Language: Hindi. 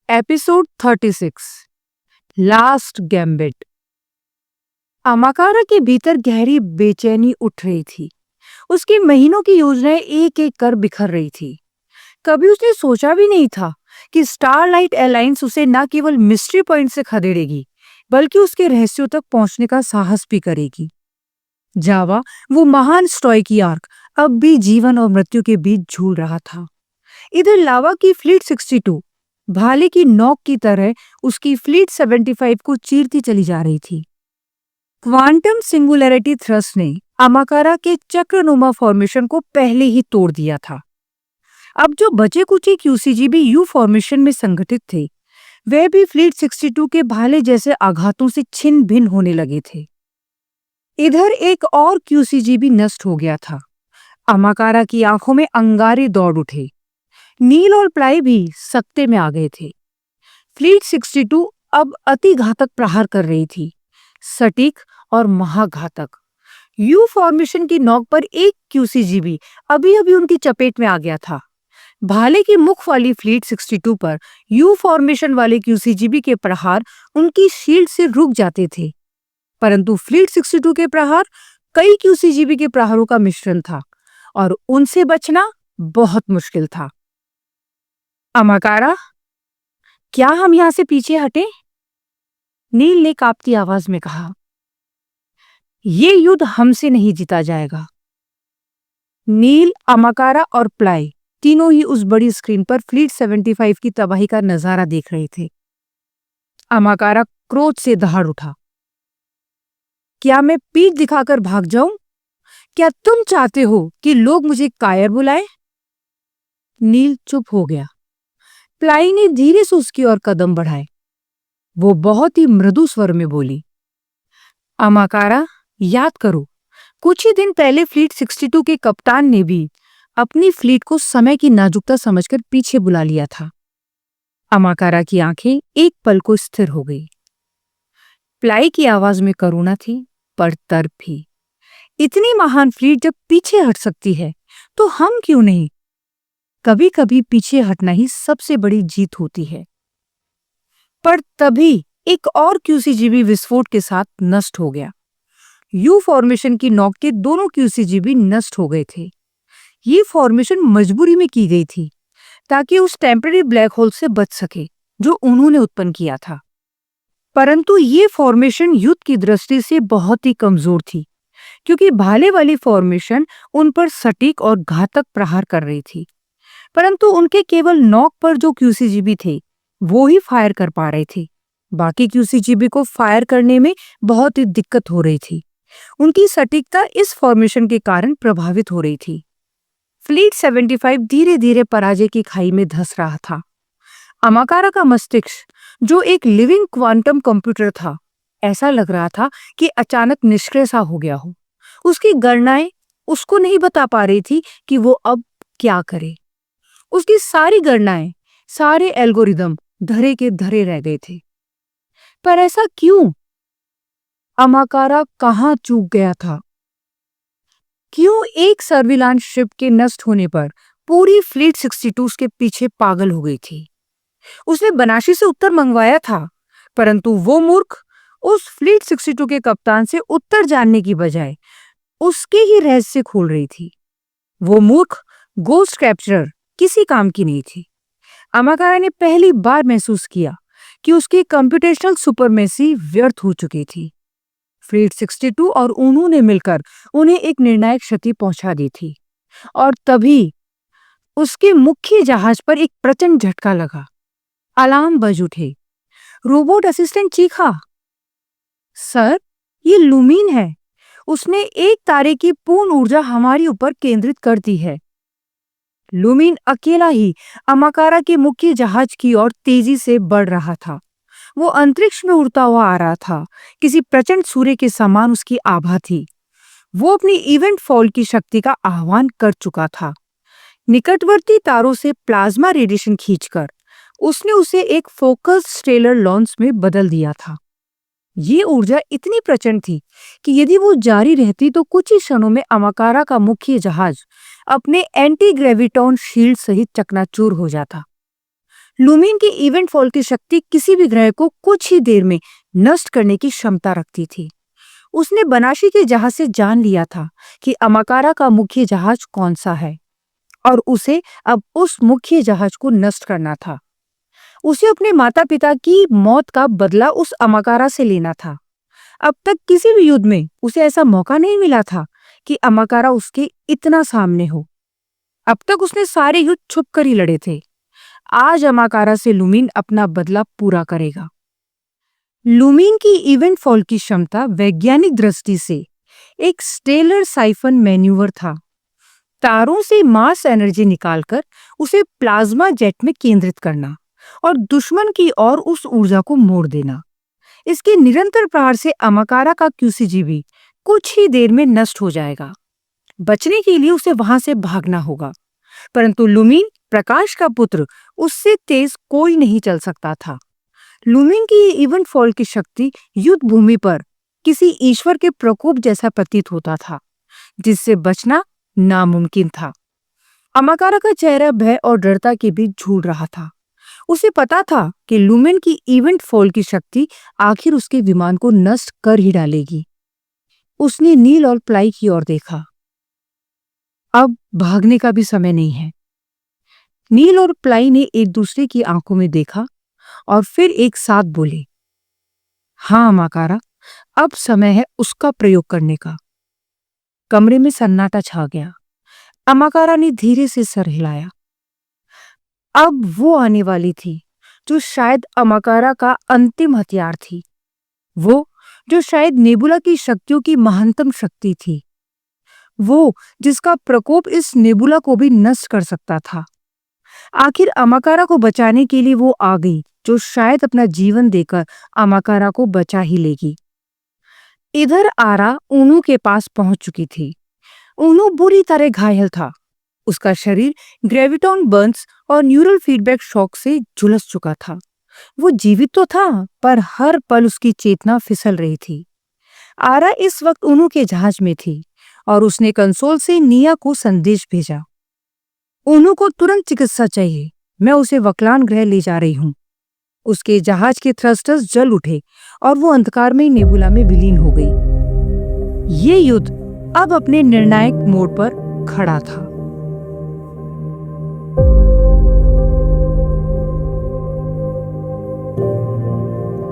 Episode 36 last gambit. अमाकारा के भीतर गहरी बेचैनी उठ रही थी। उसकी महीनों की योजनाएं एक एक कर बिखर रही थी। कभी उसने सोचा भी नहीं था कि स्टारलाइट एलायंस उसे न केवल मिस्ट्री पॉइंट से खदेड़ेगी बल्कि उसके रहस्यों तक पहुंचने का साहस भी करेगी। जावा, वो महान स्टोइकी आर्क, अब भी जीवन और मृत्यु के बीच झूल रहा था। इधर लावा की फ्लीट 62 भाले की नोक की तरह उसकी फ्लीट 75 को चीरती चली जा रही थी। क्वांटम सिंगुलैरिटी थ्रस्ट ने अमाकारा के चक्रनुमा फॉर्मेशन को पहले ही तोड़ दिया था। अब जो बचे कुचे क्यूसीजीबी यू फॉर्मेशन में संगठित थे, वे भी फ्लीट 62 के भाले जैसे आघातों से छिन्न भिन्न होने लगे थे। इधर एक और क्यूसीजीबी नष्ट हो गया था। अमाकारा की आंखों में अंगारे दौड़ उठे। नील और प्लाई भी सकते में आ गए थे। फ्लीट 62 अब अति घातक प्रहार कर रही थी, सटीक और महाघातक। यू फॉर्मेशन की नोक पर एक क्यूसीजीबी अभी अभी उनकी चपेट में आ गया था। भाले की मुख वाली फ्लीट 62 पर यू फॉर्मेशन वाले क्यूसीजीबी के प्रहार उनकी शील्ड से रुक जाते थे, परंतु फ्लीट 62 के प्रहार कई क्यूसीजीबी के प्रहारों का मिश्रण था और उनसे बचना बहुत मुश्किल था। अमाकारा, क्या हम यहां से पीछे हटें? नील ने कांपती आवाज में कहा। ये युद्ध हमसे नहीं जीता जाएगा। नील, अमाकारा और प्लाई तीनों ही उस बड़ी स्क्रीन पर फ्लीट 75 की तबाही का नजारा देख रहे थे। अमाकारा क्रोध से दहाड़ उठा। क्या मैं पीठ दिखाकर भाग जाऊं? क्या तुम चाहते हो कि लोग मुझे कायर बुलाएं? नील चुप हो गया। प्लाई ने धीरे से उसकी ओर कदम बढ़ाए। वो बहुत ही मृदु स्वर में बोली, अमाकारा, याद करो, कुछ ही दिन पहले फ्लीट 62 के कप्तान ने भी अपनी फ्लीट को समय की नाजुकता समझकर पीछे बुला लिया था। अमाकारा की आंखें एक पल को स्थिर हो गई। प्लाई की आवाज में करुणा थी, पर तर्क भी। इतनी महान फ्लीट जब पीछे हट सकती है, तो हम क्यों नहीं? कभी कभी पीछे हटना ही सबसे बड़ी जीत होती है। पर तभी एक और क्यूसीजीबी विस्फोट के साथ नष्ट हो गया। यू फॉर्मेशन की नोक के दोनों क्यूसीजीबी नष्ट हो गए थे। ये फॉर्मेशन मजबूरी में की गई थी ताकि उस टेम्पररी ब्लैक होल से बच सके जो उन्होंने उत्पन्न किया था। परंतु ये फॉर्मेशन युद्ध की दृष्टि से बहुत ही कमजोर थी, क्योंकि भाले वाली फॉर्मेशन उन पर सटीक और घातक प्रहार कर रही थी, परंतु उनके केवल नोक पर जो क्यूसीजीबी थे वो ही फायर कर पा रहे थे। बाकी क्यूसीजीबी को फायर करने में बहुत ही दिक्कत हो रही थी। उनकी सटीकता इस फॉर्मेशन के कारण प्रभावित हो रही थी। फ्लीट 75 धीरे धीरे पराजय की खाई में धंस रहा था। अमाकारा का मस्तिष्क, जो एक लिविंग क्वांटम कंप्यूटर था, ऐसा लग रहा था कि अचानक निष्क्रिय सा हो गया हो। उसकी गणनाएं उसको नहीं बता पा रही थी कि वो अब क्या करे। उसकी सारी गणनाएं, सारे एल्गोरिदम धरे के धरे रह गए थे। पर ऐसा क्यों? अमाकारा कहाँ चूक गया था? क्यों एक सर्विलांस शिप के नष्ट होने पर पूरी फ्लीट 62 उसके पीछे पागल हो गई थी? उसने बनाशी से उत्तर मंगवाया था, परंतु वो मूर्ख उस फ्लीट 62 के कप्तान से उत्तर जानने की बजाय उसके ही रहस्य खोल रही थी। वो मूर्ख गोस्ट कैप्चरर किसी काम की नहीं थी। अमाकारा ने पहली बार महसूस किया कि उसकी कंप्यूटेशनल सुपरमेसी व्यर्थ हो चुकी थी। फ्लीट 62 और उन्होंने मिलकर उन्हें एक निर्णायक क्षति पहुंचा दी थी, और तभी उसके मुख्य जहाज पर एक प्रचंड झटका लगा। अलार्म बज उठे। रोबोट असिस्टेंट चीखा, सर, ये लुमीन है। उसने एक तारे की पूर्ण ऊर्जा हमारी ऊपर केंद्रित कर दी है। लुमीन अकेला ही अमाकारा के मुख्य जहाज की ओर तेजी से बढ़ रहा था। वो अंतरिक्ष में उड़ता हुआ आ रहा था। किसी प्रचंड सूर्य के समान उसकी आभा थी। वो अपनी इवेंट फॉल की शक्ति का आह्वान कर चुका था। निकटवर्ती तारों से प्लाज्मा रेडिएशन खींचकर उसने उसे एक फोकस स्टेलर लॉन्च में बदल दिया था। ये ऊर्जा इतनी प्रचंड थी कि यदि वो जारी रहती तो कुछ ही क्षणों में अमाकारा का मुख्य जहाज अपने एंटी ग्रेविटॉन शील्ड सहित चकनाचूर हो जाता। लूमिन की इवेंट फॉल की शक्ति किसी भी ग्रह को कुछ ही देर में नष्ट करने की क्षमता रखती थी। उसने बनाशी के जहाज से जान लिया था कि अमाकारा का मुख्य जहाज कौन सा है और उसे अब उस मुख्य जहाज को नष्ट करना था। उसे अपने माता पिता की मौत का बदला उस अमाकारा से लेना था। अब तक किसी भी युद्ध में उसे ऐसा मौका नहीं मिला था कि अमाकारा उसके इतना सामने हो। अब तक उसने सारे युद्ध छुप कर ही लड़े थे। आज अमाकारा से लूमिन अपना बदला पूरा करेगा। लूमिन की इवेंट फॉल की क्षमता वैज्ञानिक दृष्टि से एक स्टेलर साइफन मैन्यूवर था। तारों से मास एनर्जी निकालकर उसे प्लाज्मा जेट में केंद्रित करना और दुश्मन की ओर उस ऊर्जा को मोड़ देना। इसके निरंतर प्रहार से अमाकारा का क्यूसीजीबी कुछ ही देर में नष्ट हो जाएगा। बचने के लिए उसे वहां से भागना होगा, परंतु लूमिन प्रकाश का पुत्र, उससे तेज कोई नहीं चल सकता था। लूमिन की इवेंट फॉल की शक्ति युद्ध भूमि पर किसी ईश्वर के प्रकोप जैसा प्रतीत होता था, जिससे बचना नामुमकिन था। अमाकारा का चेहरा भय और दृढ़ता के बीच झूल रहा था। उसे पता था कि लूमिन की इवेंट फॉल की शक्ति आखिर उसके विमान को नष्ट कर ही डालेगी। उसने नील और प्लाई की ओर देखा। अब भागने का भी समय नहीं है। नील और प्लाई ने एक दूसरे की आंखों में देखा और फिर एक साथ बोले, हाँ अमाकारा, अब समय है उसका प्रयोग करने का। कमरे में सन्नाटा छा गया। अमाकारा ने धीरे से सर हिलाया। अब वो आने वाली थी जो शायद अमाकारा का अंतिम हथियार थी, वो जो शायद नेबुला की शक्तियों की महत्तम शक्ति थी, वो जिसका प्रकोप इस नेबुला को भी नष्ट कर सकता था। आखिर अमाकारा को बचाने के लिए वो आ गई, जो शायद अपना जीवन देकर अमाकारा को बचा ही लेगी। इधर आरा ऊनू के पास पहुंच चुकी थी। ऊनू बुरी तरह घायल था। उसका शरीर ग्रेविटॉन बर्न्स और न्यूरल फीडबैक शॉक से झुलस चुका था। वो जीवित तो था, पर हर पल उसकी चेतना फिसल रही थी। आरा इस वक्त ऊनू के जहाज में थी और उसने कंसोल से निया को संदेश भेजा, ऊनू को तुरंत चिकित्सा चाहिए, मैं उसे वकलान ग्रह ले जा रही हूं। उसके जहाज के थ्रस्टर्स जल उठे और वो अंधकार में नेबुला में विलीन हो गई। ये युद्ध अब अपने निर्णायक मोड़ पर खड़ा था।